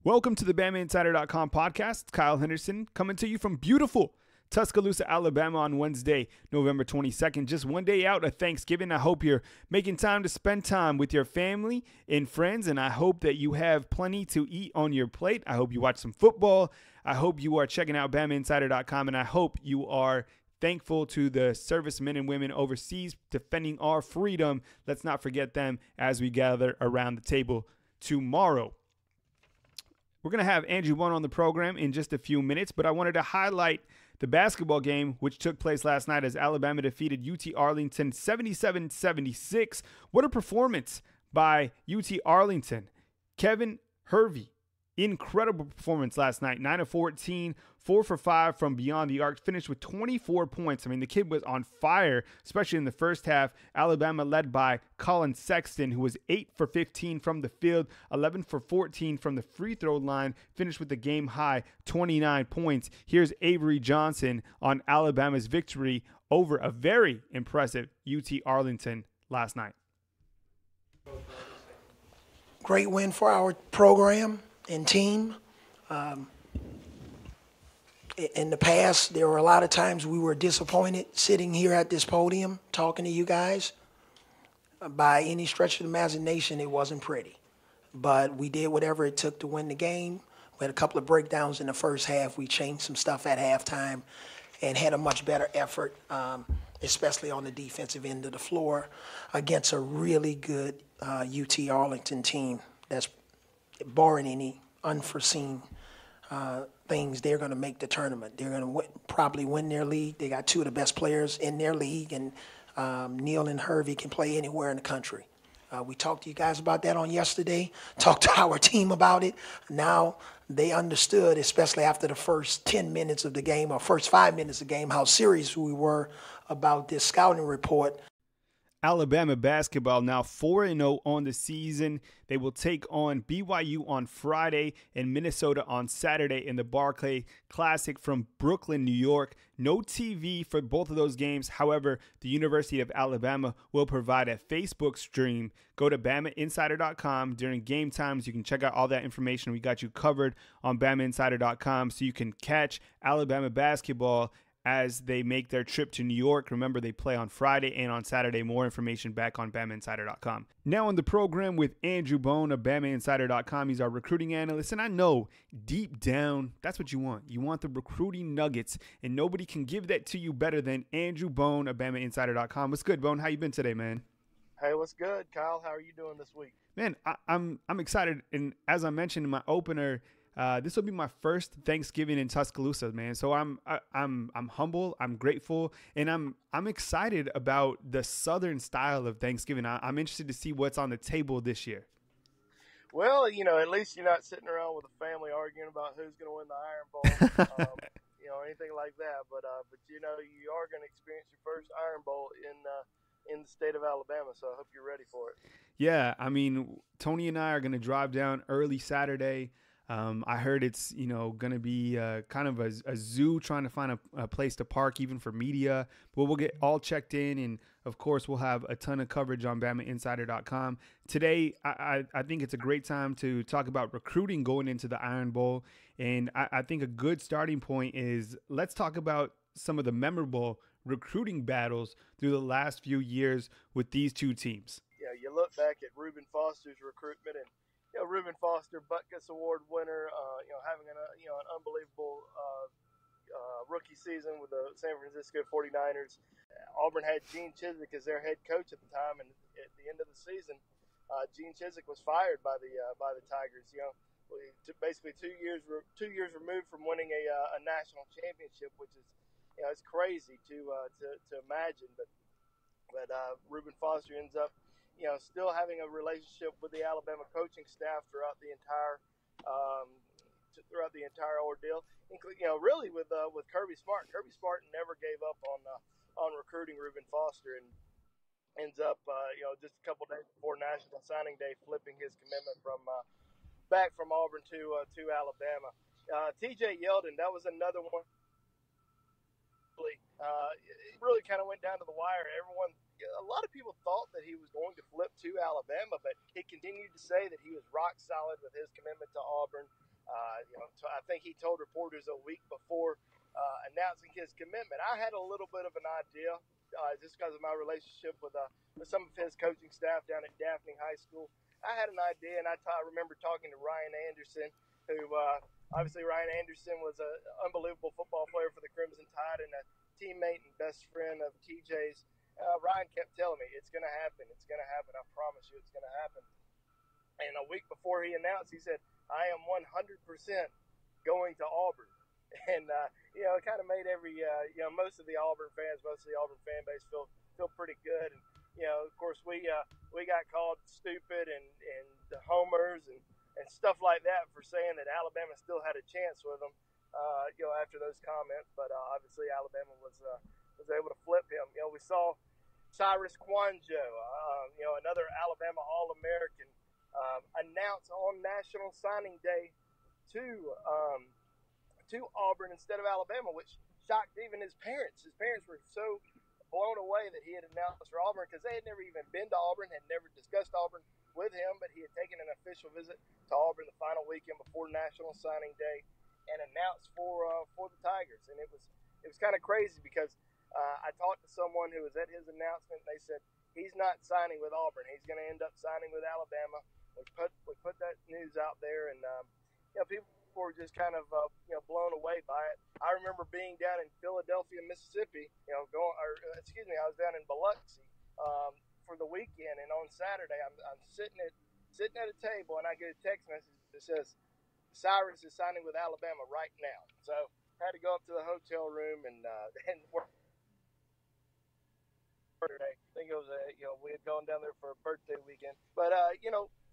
Welcome to the BamaInsider.com podcast. Kyle Henderson coming to you from beautiful Tuscaloosa, Alabama on Wednesday, November 22nd. Just one day out of Thanksgiving. I hope you're making time to spend time with your family and friends, and I hope that you have plenty to eat on your plate. I hope you watch some football. I hope you are checking out BamaInsider.com, and I hope you are thankful to the servicemen and women overseas defending our freedom. Let's not forget them as we gather around the table tomorrow. We're going to have Andrew Bone on the program in just a few minutes, but I wanted to highlight the basketball game, which took place last night as Alabama defeated UT Arlington 77-76. What a performance by UT Arlington. Kevin Hervey, incredible performance last night. 9 of 14, 4 for 5 from beyond the arc, finished with 24 points. I mean, the kid was on fire, especially in the first half. Alabama led by Colin Sexton, who was 8 for 15 from the field, 11 for 14 from the free throw line, finished with the game high 29 points. Here's Avery Johnson on Alabama's victory over a very impressive UT Arlington last night. Great win for our program and team. In the past, there were a lot of times we were disappointed sitting here at this podium talking to you guys. By any stretch of the imagination, it wasn't pretty. But we did whatever it took to win the game. We had a couple of breakdowns in the first half. We changed some stuff at halftime and had a much better effort, especially on the defensive end of the floor, against a really good UT Arlington team that's, barring any unforeseen things, they're going to make the tournament. They're going to probably win their league. They got two of the best players in their league, and Neal and Hervey can play anywhere in the country. We talked to you guys about that on yesterday, talked to our team about it. Now they understood, especially after the first 10 minutes of the game or first 5 minutes of the game, how serious we were about this scouting report. Alabama basketball now 4-0 on the season. They will take on BYU on Friday and Minnesota on Saturday in the Barclay Classic from Brooklyn, New York. No TV for both of those games. However, the University of Alabama will provide a Facebook stream. Go to BamaInsider.com. During game times, you can check out all that information. We got you covered on BamaInsider.com so you can catch Alabama basketball as they make their trip to New York. Remember, they play on Friday and on Saturday. More information back on BamaInsider.com. Now on the program with Andrew Bone of BamaInsider.com. He's our recruiting analyst, and I know deep down that's what you want. You want the recruiting nuggets, and nobody can give that to you better than Andrew Bone of BamaInsider.com. What's good, Bone? How you been today, man? Hey, what's good, Kyle? How are you doing this week? Man, I'm excited, and as I mentioned in my opener, this will be my first Thanksgiving in Tuscaloosa, man. So I'm humble, I'm grateful, and I'm excited about the Southern style of Thanksgiving. I'm interested to see what's on the table this year. Well, at least you're not sitting around with a family arguing about who's going to win the Iron Bowl, anything like that. But you are going to experience your first Iron Bowl in the state of Alabama. So I hope you're ready for it. Yeah, I mean, Tony and I are going to drive down early Saturday. I heard it's, going to be kind of a zoo, trying to find a place to park even for media. But we'll get all checked in, and, of course, we'll have a ton of coverage on BamaInsider.com. Today, I think it's a great time to talk about recruiting going into the Iron Bowl. And I think a good starting point is let's talk about some of the memorable recruiting battles through the last few years with these two teams. Yeah, you look back at Reuben Foster's recruitment, and Reuben Foster, Butkus Award winner, having an unbelievable rookie season with the San Francisco 49ers. Auburn had Gene Chizik as their head coach at the time, and at the end of the season, Gene Chizik was fired by the Tigers. Basically 2 years removed from winning a national championship, which is it's crazy to imagine. But Reuben Foster ends up still having a relationship with the Alabama coaching staff throughout the entire ordeal, including really with Kirby Smart. Kirby Smart never gave up on recruiting Reuben Foster, and ends up just a couple days before National Signing Day flipping his commitment back from Auburn to Alabama. T.J. Yeldon, that was another one. It really kind of went down to the wire. A lot of people thought that he was going to flip to Alabama, but he continued to say that he was rock solid with his commitment to Auburn. So I think he told reporters a week before announcing his commitment. I had a little bit of an idea, just because of my relationship with some of his coaching staff down at Daphne High School. I had an idea, and I remember talking to Ryan Anderson, who obviously Ryan Anderson was an unbelievable football player for the Crimson Tide and a teammate and best friend of TJ's. Ryan kept telling me, it's going to happen. It's going to happen. I promise you it's going to happen. And a week before he announced, he said, I am 100% going to Auburn. And, it kind of made most of the Auburn fans, most of the Auburn fan base feel pretty good. And, of course, we got called stupid and homers and stuff like that for saying that Alabama still had a chance with him, after those comments. But obviously Alabama was able to flip him. We saw Cyrus Kwanjo, another Alabama All-American, announce on National Signing Day to Auburn instead of Alabama, which shocked even his parents. His parents were so blown away that he had announced for Auburn because they had never even been to Auburn, had never discussed Auburn with him, but he had taken an official visit to Auburn the final weekend before National Signing Day and announced for the Tigers. And it was kind of crazy because I talked to someone who was at his announcement, and they said he's not signing with Auburn. He's going to end up signing with Alabama. We put that news out there, and people were just kind of blown away by it. I remember being down in Philadelphia, Mississippi. I was down in Biloxi for the weekend, and on Saturday I'm sitting at a table, and I get a text message that says Cyrus is signing with Alabama right now. So I had to go up to the hotel room and work. I think it was we had gone down there for a birthday weekend, but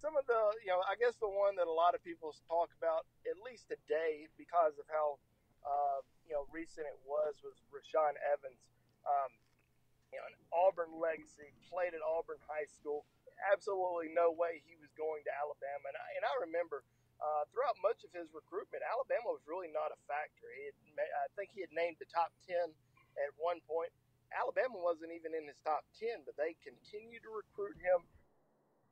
some of the I guess the one that a lot of people talk about at least today because of how recent it was Rashaan Evans. An Auburn legacy, played at Auburn High School. Absolutely no way he was going to Alabama. And I remember throughout much of his recruitment, Alabama was really not a factor. I think he had named the top 10 at one point. Alabama wasn't even in his top 10, but they continued to recruit him.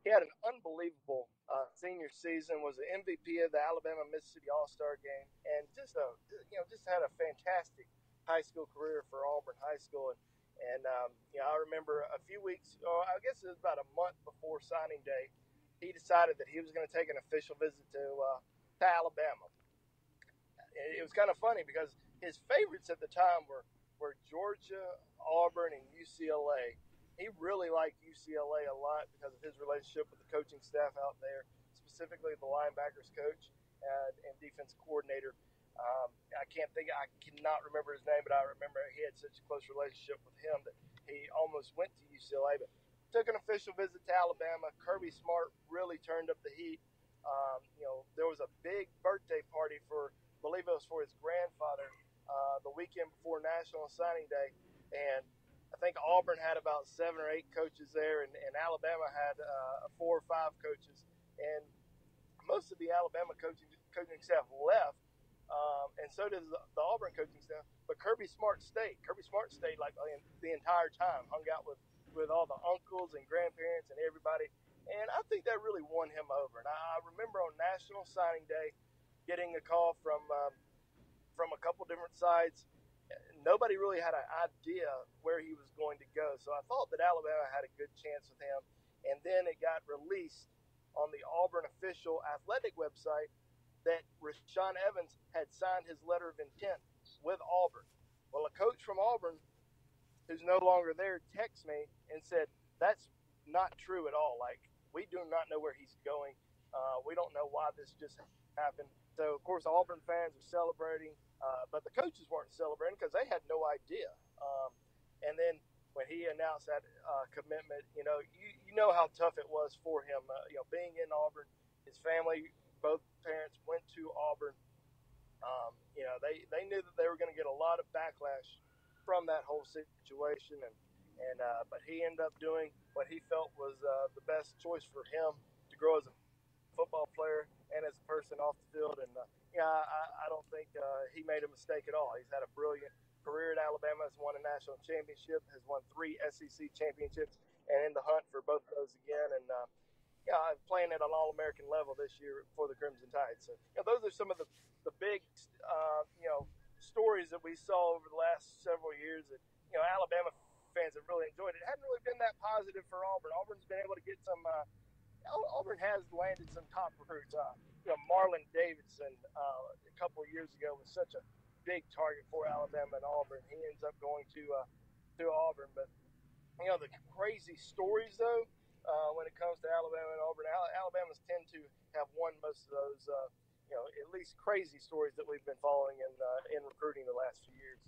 He had an unbelievable senior season, was the MVP of the Alabama-Mississippi All-Star game, and just had a fantastic high school career for Auburn High School. And I remember a few weeks, I guess it was about a month before signing day, he decided that he was going to take an official visit to Alabama. It was kind of funny because his favorites at the time were Georgia, Auburn, and UCLA. He really liked UCLA a lot because of his relationship with the coaching staff out there, specifically the linebackers coach and defense coordinator. I cannot remember his name, but I remember he had such a close relationship with him that he almost went to UCLA, but took an official visit to Alabama. Kirby Smart really turned up the heat. There was a big birthday party I believe it was for his grandfather, the weekend before National Signing Day, and I think Auburn had about 7 or 8 coaches there, and Alabama had 4 or 5 coaches, and most of the Alabama coaching staff left, and so did the Auburn coaching staff. But Kirby Smart stayed. Kirby Smart stayed like the entire time, hung out with all the uncles and grandparents and everybody, and I think that really won him over. And I remember on National Signing Day getting a call from a couple different sides. Nobody really had an idea where he was going to go. So I thought that Alabama had a good chance with him. And then it got released on the Auburn official athletic website that Rashaan Evans had signed his letter of intent with Auburn. Well, a coach from Auburn who's no longer there texted me and said, that's not true at all. Like, we do not know where he's going. We don't know why this just happened. So, of course, Auburn fans are celebrating. But the coaches weren't celebrating because they had no idea. And then when he announced that commitment, you know how tough it was for him. Being in Auburn, his family, both parents went to Auburn. They knew that they were going to get a lot of backlash from that whole situation, but he ended up doing what he felt was the best choice for him to grow as a football player and as a person off the field. And I don't think he made a mistake at all. He's had a brilliant career at Alabama, has won a national championship, has won 3 SEC championships, and in the hunt for both of those again. And playing at an All-American level this year for the Crimson Tide. So those are some of the big stories that we saw over the last several years that Alabama fans have really enjoyed. It hadn't really been that positive for Auburn. Auburn's been able to get some. Auburn has landed some top recruits. Marlon Davidson a couple of years ago was such a big target for Alabama and Auburn. He ends up going to Auburn. But the crazy stories though, when it comes to Alabama and Auburn, Alabama's tend to have won most of those. At least crazy stories that we've been following in recruiting the last few years.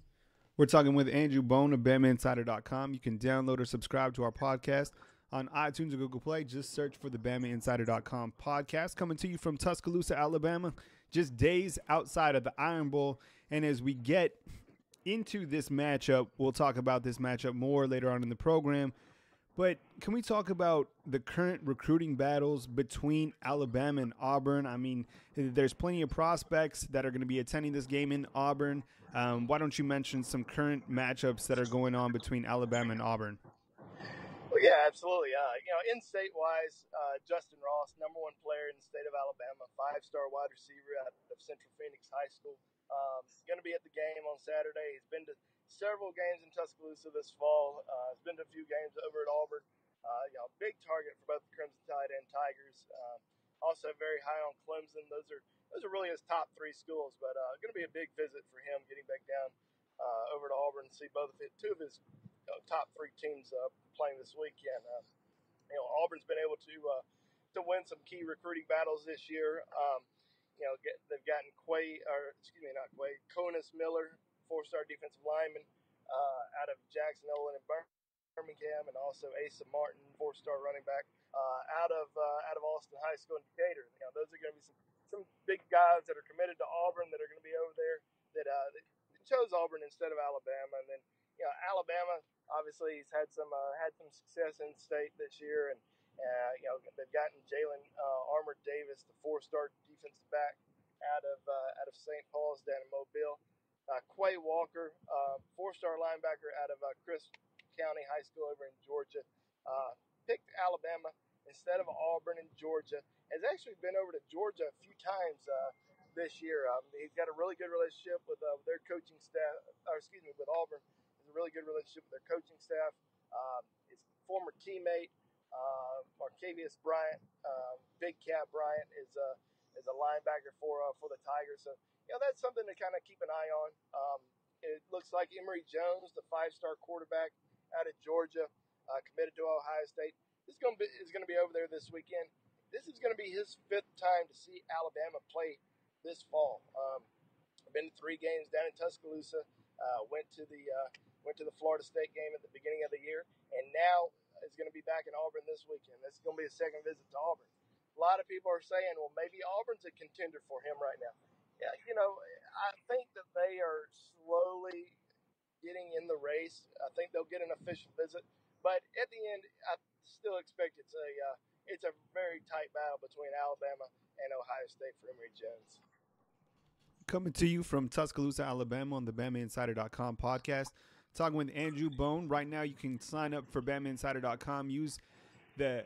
We're talking with Andrew Bone of BamaInsider.com. You can download or subscribe to our podcast on iTunes or Google Play. Just search for the BamaInsider.com podcast. Coming to you from Tuscaloosa, Alabama, just days outside of the Iron Bowl. And as we get into this matchup, we'll talk about this matchup more later on in the program. But can we talk about the current recruiting battles between Alabama and Auburn? I mean, there's plenty of prospects that are going to be attending this game in Auburn. Why don't you mention some current matchups that are going on between Alabama and Auburn? Well, yeah, absolutely. In-state wise, Justin Ross, number one player in the state of Alabama, 5-star wide receiver out of Central Phoenix High School. He's going to be at the game on Saturday. He's been to several games in Tuscaloosa this fall. He's been to a few games over at Auburn. Big target for both the Crimson Tide and Tigers. Also very high on Clemson. Those are really his top three schools. But going to be a big visit for him getting back down over to Auburn and see two of his top three teams playing this weekend. Auburn's been able to win some key recruiting battles this year. They've gotten Conis Miller, 4-star defensive lineman out of Jackson, Olin, and Birmingham, and also Asa Martin, 4-star running back out of Austin High School in Decatur. Those are going to be some big guys that are committed to Auburn that are going to be over there that chose Auburn instead of Alabama. And then Alabama obviously he's had some success in state this year, and they've gotten Jalen Armour Davis, the 4-star defensive back out of St. Paul's down in Mobile. Quay Walker, 4-star linebacker out of Crisp County High School over in Georgia, picked Alabama instead of Auburn and Georgia. Has actually been over to Georgia a few times this year. He's got a really good relationship with their coaching staff, with Auburn. Has a really good relationship with their coaching staff. His former teammate, Marcavius Bryant, Big Cat Bryant, is a linebacker for the Tigers. So that's something to kind of keep an eye on. It looks like Emory Jones, the 5-star quarterback out of Georgia, committed to Ohio State. Is going to be over there this weekend. This is going to be his 5th time to see Alabama play this fall. Been to 3 games down in Tuscaloosa. Went to the Florida State game at the beginning of the year, and now is going to be back in Auburn this weekend. This is going to be a second visit to Auburn. A lot of people are saying, well, maybe Auburn's a contender for him right now. Yeah, I think that they are slowly getting in the race. I think they'll get an official visit, but at the end, I still expect it's a very tight battle between Alabama and Ohio State for Emory Jones. Coming to you from Tuscaloosa, Alabama on the BamaInsider.com podcast. Talking with Andrew Bone. Right now you can sign up for BamaInsider.com. Use the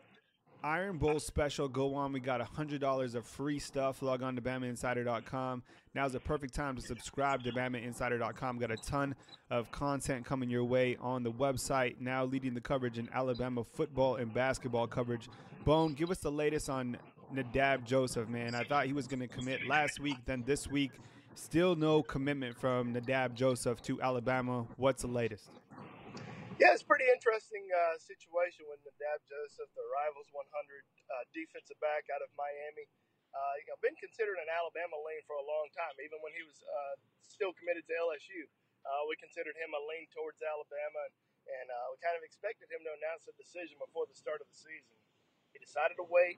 Iron Bowl special. Go on. We got $100 of free stuff. Log on to BamaInsider.com. Now's the perfect time to subscribe to BamaInsider.com. Got a ton of content coming your way on the website. Now leading the coverage in Alabama football and basketball coverage. Bone, give us the latest on Nadab Joseph, man. I thought he was going to commit last week, then this week. Still no commitment from Nadab Joseph to Alabama. What's the latest? Yeah, it's a pretty interesting situation with Nadab Joseph, the Rivals 100 defensive back out of Miami. Been considered an Alabama lean for a long time. Even when he was still committed to LSU, we considered him a lean towards Alabama, and we kind of expected him to announce a decision before the start of the season. He decided to wait.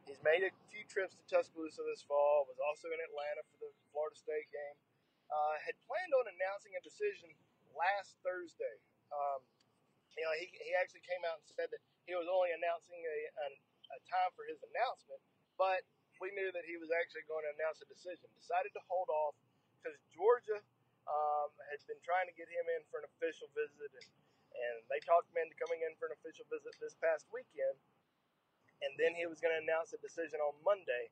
He's made a few trips to Tuscaloosa this fall, was also in Atlanta for the Florida State game. Had planned on announcing a decision last Thursday. He actually came out and said that he was only announcing a time for his announcement, but we knew that he was actually going to announce a decision. Decided to hold off because Georgia had been trying to get him in for an official visit, and they talked him into coming in for an official visit this past weekend. and then he was going to announce a decision on Monday.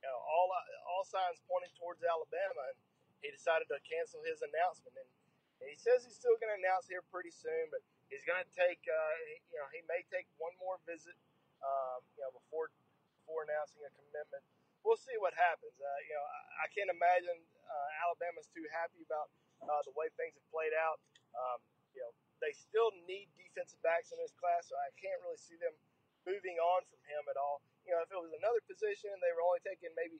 All signs pointing towards Alabama, and he decided to cancel his announcement. And he says he's still going to announce here pretty soon, but he's going to take, he may take one more visit, before announcing a commitment. We'll see what happens. I can't imagine Alabama's too happy about the way things have played out. They still need defensive backs in this class, so I can't really see them moving on from him at all. If it was another position, they were only taking maybe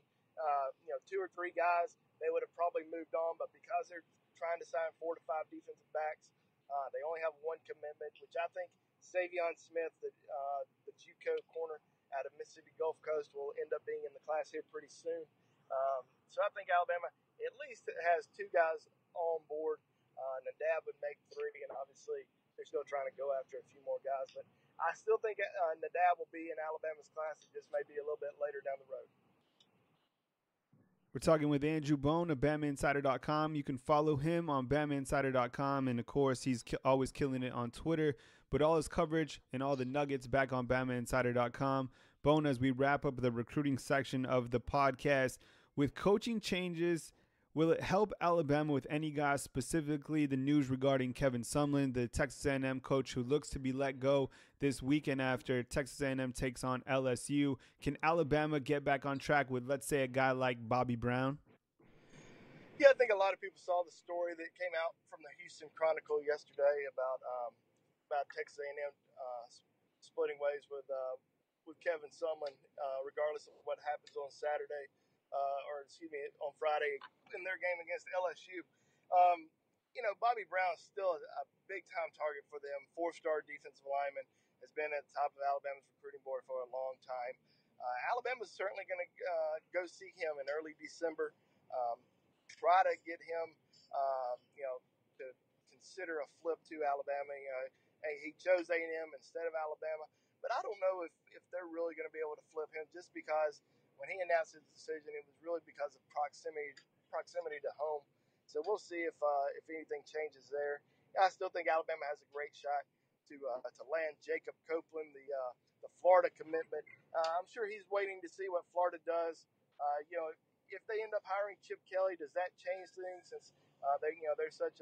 2 or 3 guys, they would have probably moved on. But because they're trying to sign 4 to 5 defensive backs, they only have one commitment, which I think Savion Smith, the JUCO corner out of Mississippi Gulf Coast, will end up being in the class here pretty soon. So I think Alabama at least has 2 guys on board. Nadab would make 3, and obviously they're still trying to go after a few more guys. But I still think Nadab will be in Alabama's class. It just may be a little bit later down the road. We're talking with Andrew Bone of BamaInsider.com. You can follow him on BamaInsider.com, and of course, he's always killing it on Twitter. But all his coverage and all the nuggets back on BamaInsider.com. Bone, as we wrap up the recruiting section of the podcast, with coaching changes, will it help Alabama with any guys, specifically the news regarding Kevin Sumlin, the Texas A&M coach who looks to be let go this weekend after Texas A&M takes on LSU? Can Alabama get back on track with, let's say, a guy like Bobby Brown? Yeah, I think a lot of people saw the story that came out from the Houston Chronicle yesterday about Texas A&M splitting ways with Kevin Sumlin, regardless of what happens on Saturday. On Friday in their game against LSU. Bobby Brown is still a big-time target for them. 4-star defensive lineman, has been at the top of Alabama's recruiting board for a long time. Alabama's certainly going to go see him in early December, try to get him, to consider a flip to Alabama. He chose A&M instead of Alabama, but I don't know if they're really going to be able to flip him, just because when he announced his decision, it was really because of proximity to home. So we'll see if anything changes there. I still think Alabama has a great shot to land Jacob Copeland, the Florida commitment. I'm sure he's waiting to see what Florida does. If they end up hiring Chip Kelly, does that change things? Since they're such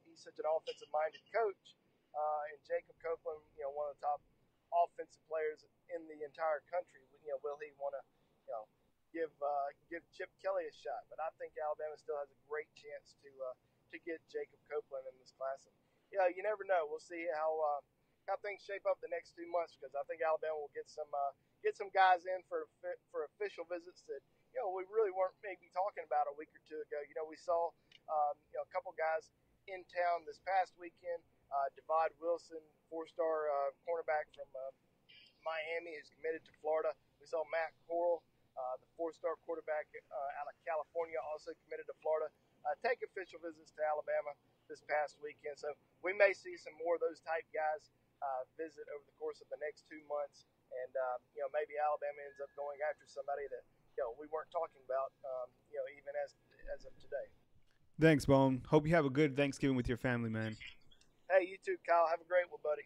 he's such an offensive-minded coach, and Jacob Copeland, one of the top offensive players in the entire country. Will he want to, give Chip Kelly a shot? But I think Alabama still has a great chance to get Jacob Copeland in this class. And, you never know. We'll see how things shape up the next 2 months, because I think Alabama will get some guys in for official visits that we really weren't maybe talking about a week or 2 ago. We saw a couple guys in town this past weekend. Devod Wilson, 4-star cornerback from Miami, who's committed to Florida. We saw Matt Corral, the 4-star quarterback out of California, also committed to Florida, take official visits to Alabama this past weekend. So we may see some more of those type guys visit over the course of the next 2 months. And, maybe Alabama ends up going after somebody that, we weren't talking about, even as of today. Thanks, Bone. Hope you have a good Thanksgiving with your family, man. Hey, you too, Kyle. Have a great one, buddy.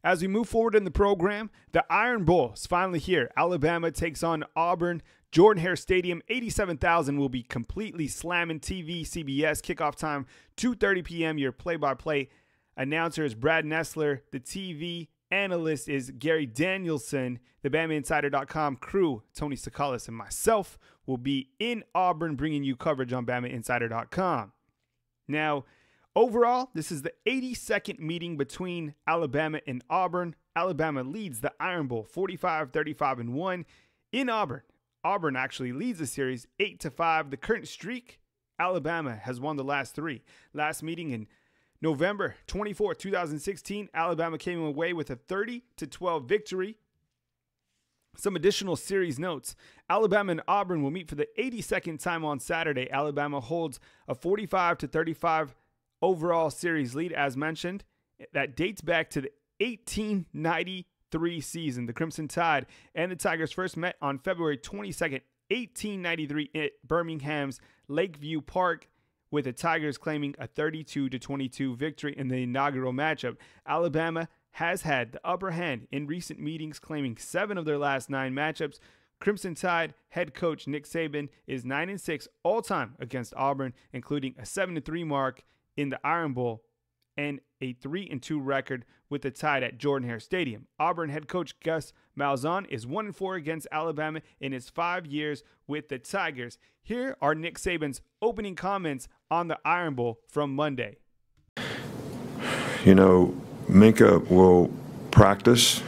As we move forward in the program, the Iron Bowl is finally here. Alabama takes on Auburn. Jordan-Hare Stadium, 87,000 will be completely slamming TV, CBS. Kickoff time, 2:30 p.m. Your play-by-play announcer is Brad Nessler. The TV analyst is Gary Danielson. The BamaInsider.com crew, Tony Sakalis and myself, will be in Auburn bringing you coverage on BamaInsider.com. Now, overall, this is the 82nd meeting between Alabama and Auburn. Alabama leads the Iron Bowl 45-35-1 in Auburn. Auburn actually leads the series 8-5. The current streak, Alabama has won the last 3. Last meeting in November 24, 2016, Alabama came away with a 30-12 victory. Some additional series notes. Alabama and Auburn will meet for the 82nd time on Saturday. Alabama holds a 45-35 overall series lead, as mentioned. That dates back to the 1893 season. The Crimson Tide and the Tigers first met on February 22nd, 1893 at Birmingham's Lakeview Park, with the Tigers claiming a 32-22 victory in the inaugural matchup. Alabama has had the upper hand in recent meetings, claiming 7 of their last 9 matchups. Crimson Tide head coach Nick Saban is 9-6 all-time against Auburn, including a 7-3 mark in the Iron Bowl and a 3-2 record with the Tide at Jordan-Hare Stadium. Auburn head coach Gus Malzahn is 1-4 against Alabama in his 5 years with the Tigers. Here are Nick Saban's opening comments on the Iron Bowl from Monday. You know, Minka will practice.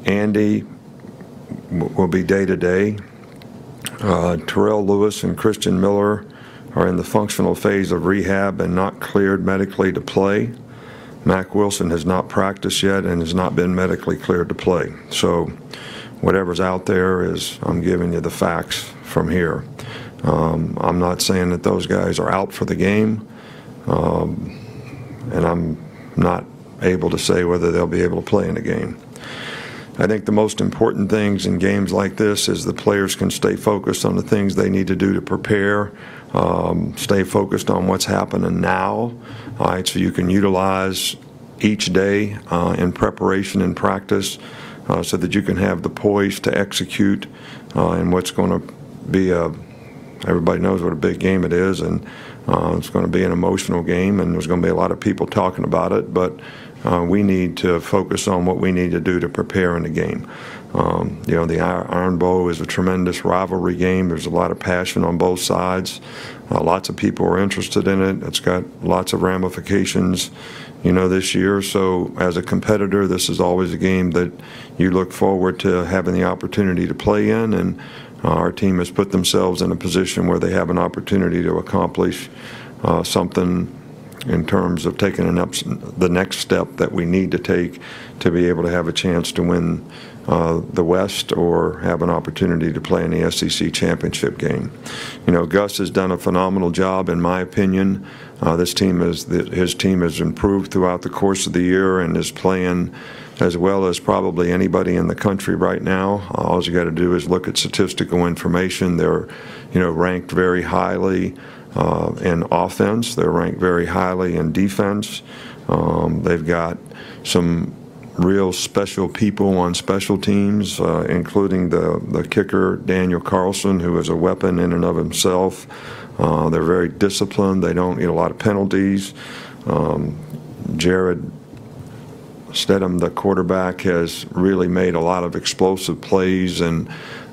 Andy will be day-to-day. Terrell Lewis and Christian Miller are in the functional phase of rehab and not cleared medically to play. Mac Wilson has not practiced yet and has not been medically cleared to play. So whatever's out there is, I'm giving you the facts from here. I'm not saying that those guys are out for the game, and I'm not able to say whether they'll be able to play in the game. I think the most important things in games like this is the players can stay focused on the things they need to do to prepare, stay focused on what's happening now, all right, so you can utilize each day in preparation and practice so that you can have the poise to execute in what's going to be everybody knows what a big game it is, and it's going to be an emotional game, and there's going to be a lot of people talking about it, but we need to focus on what we need to do to prepare in the game. You know, the Iron Bowl is a tremendous rivalry game. There's a lot of passion on both sides. Lots of people are interested in it. It's got lots of ramifications, you know, this year. So as a competitor, this is always a game that you look forward to having the opportunity to play in, and our team has put themselves in a position where they have an opportunity to accomplish something in terms of taking the next step that we need to take to be able to have a chance to win the West or have an opportunity to play in the SEC championship game. You know, Gus has done a phenomenal job, in my opinion. His team has improved throughout the course of the year and is playing as well as probably anybody in the country right now. All you got to do is look at statistical information. They're, you know, ranked very highly in offense. They're ranked very highly in defense. They've got some real special people on special teams, including the kicker, Daniel Carlson, who is a weapon in and of himself. They're very disciplined. They don't get a lot of penalties. Jared Stedham, the quarterback, has really made a lot of explosive plays, and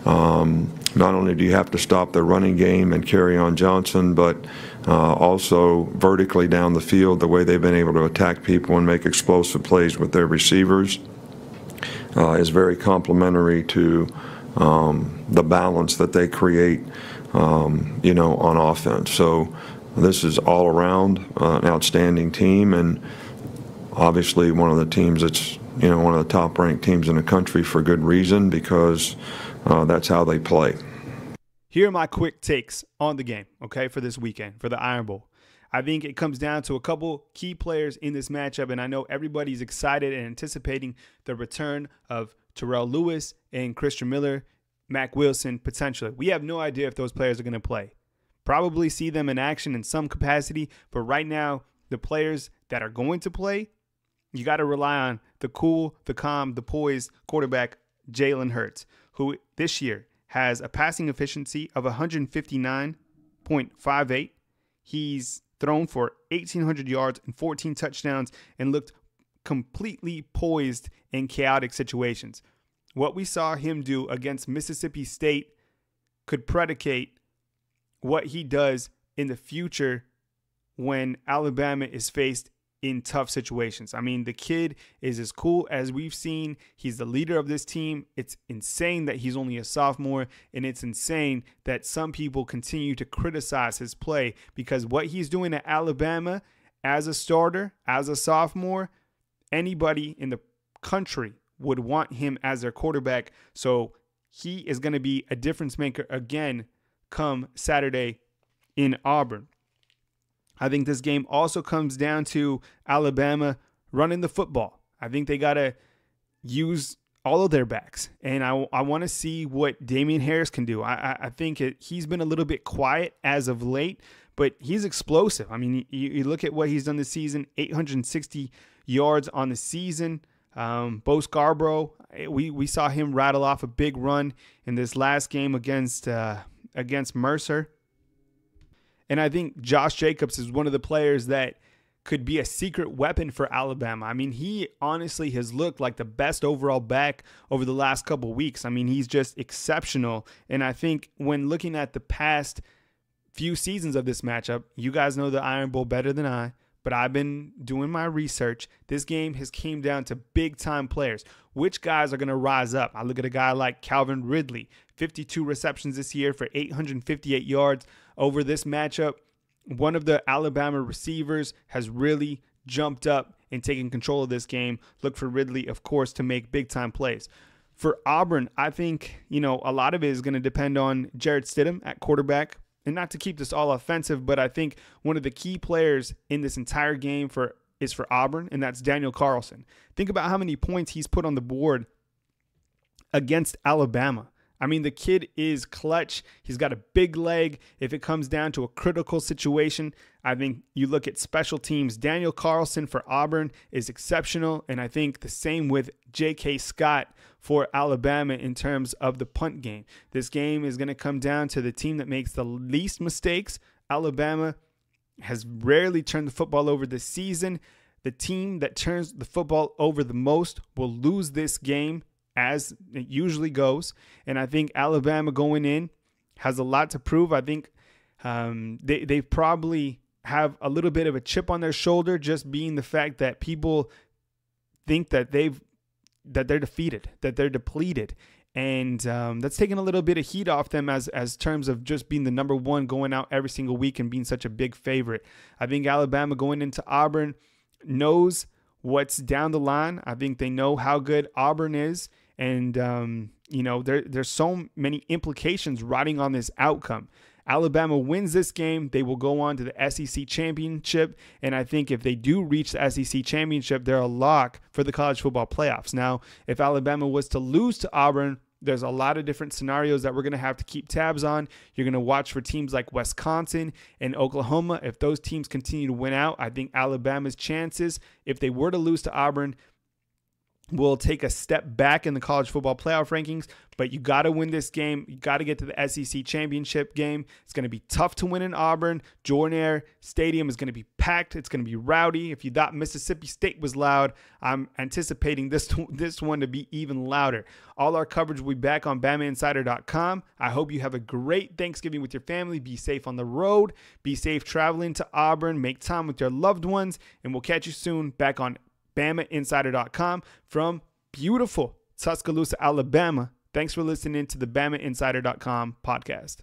not only do you have to stop the running game and carry on Johnson, but also vertically down the field, the way they've been able to attack people and make explosive plays with their receivers is very complementary to the balance that they create, you know, on offense. So this is all around an outstanding team, and obviously one of the teams that's, you know, one of the top ranked teams in the country for good reason, because that's how they play. Here are my quick takes on the game, okay, for this weekend, for the Iron Bowl. I think it comes down to a couple key players in this matchup, and I know everybody's excited and anticipating the return of Terrell Lewis and Christian Miller, Mac Wilson, potentially. We have no idea if those players are going to play. Probably see them in action in some capacity, but right now, the players that are going to play, you got to rely on the cool, the calm, the poised quarterback, Jalen Hurts, who this year has a passing efficiency of 159.58. He's thrown for 1,800 yards and 14 touchdowns and looked completely poised in chaotic situations. What we saw him do against Mississippi State could predicate what he does in the future when Alabama is faced in tough situations. I mean, the kid is as cool as we've seen. He's the leader of this team. It's insane that he's only a sophomore, and it's insane that some people continue to criticize his play, because what he's doing at Alabama as a starter, as a sophomore, anybody in the country would want him as their quarterback. So he is going to be a difference maker again come Saturday in Auburn. I think this game also comes down to Alabama running the football. I think they got to use all of their backs, and I want to see what Damian Harris can do. I think he's been a little bit quiet as of late, but he's explosive. I mean, you look at what he's done this season, 860 yards on the season. Bo Scarborough, we saw him rattle off a big run in this last game against Mercer. And I think Josh Jacobs is one of the players that could be a secret weapon for Alabama. I mean, he honestly has looked like the best overall back over the last couple of weeks. I mean, he's just exceptional. And I think when looking at the past few seasons of this matchup, you guys know the Iron Bowl better than I, but I've been doing my research. This game has came down to big-time players. Which guys are going to rise up? I look at a guy like Calvin Ridley, 52 receptions this year for 858 yards. Over this matchup, one of the Alabama receivers has really jumped up and taken control of this game. Look for Ridley, of course, to make big-time plays. For Auburn, I think, a lot of it is going to depend on Jarrett Stidham at quarterback. And not to keep this all offensive, but I think one of the key players in this entire game is for Auburn, and that's Daniel Carlson. Think about how many points he's put on the board against Alabama. I mean, the kid is clutch. He's got a big leg. If it comes down to a critical situation, I think you look at special teams. Daniel Carlson for Auburn is exceptional, and I think the same with J.K. Scott for Alabama in terms of the punt game. This game is going to come down to the team that makes the least mistakes. Alabama has rarely turned the football over this season. The team that turns the football over the most will lose this game, as it usually goes. And I think Alabama going in has a lot to prove. I think they probably have a little bit of a chip on their shoulder, just being the fact that people think that they're defeated, that they're depleted. And that's taking a little bit of heat off them as terms of just being the number one, going out every single week and being such a big favorite. I think Alabama going into Auburn knows what's down the line. I think they know how good Auburn is. And, there's so many implications riding on this outcome. Alabama wins this game, they will go on to the SEC championship. And I think if they do reach the SEC championship, they're a lock for the college football playoffs. Now, if Alabama was to lose to Auburn, there's a lot of different scenarios that we're going to have to keep tabs on. You're going to watch for teams like Wisconsin and Oklahoma. If those teams continue to win out, I think Alabama's chances, if they were to lose to Auburn, will take a step back in the college football playoff rankings. But you got to win this game. You got to get to the SEC championship game. It's going to be tough to win in Auburn. Jordan-Hare Stadium is going to be packed. It's going to be rowdy. If you thought Mississippi State was loud, I'm anticipating this one to be even louder. All our coverage will be back on BamaInsider.com. I hope you have a great Thanksgiving with your family. Be safe on the road. Be safe traveling to Auburn. Make time with your loved ones. And we'll catch you soon back on BamaInsider.com from beautiful Tuscaloosa, Alabama. Thanks for listening to the BamaInsider.com podcast.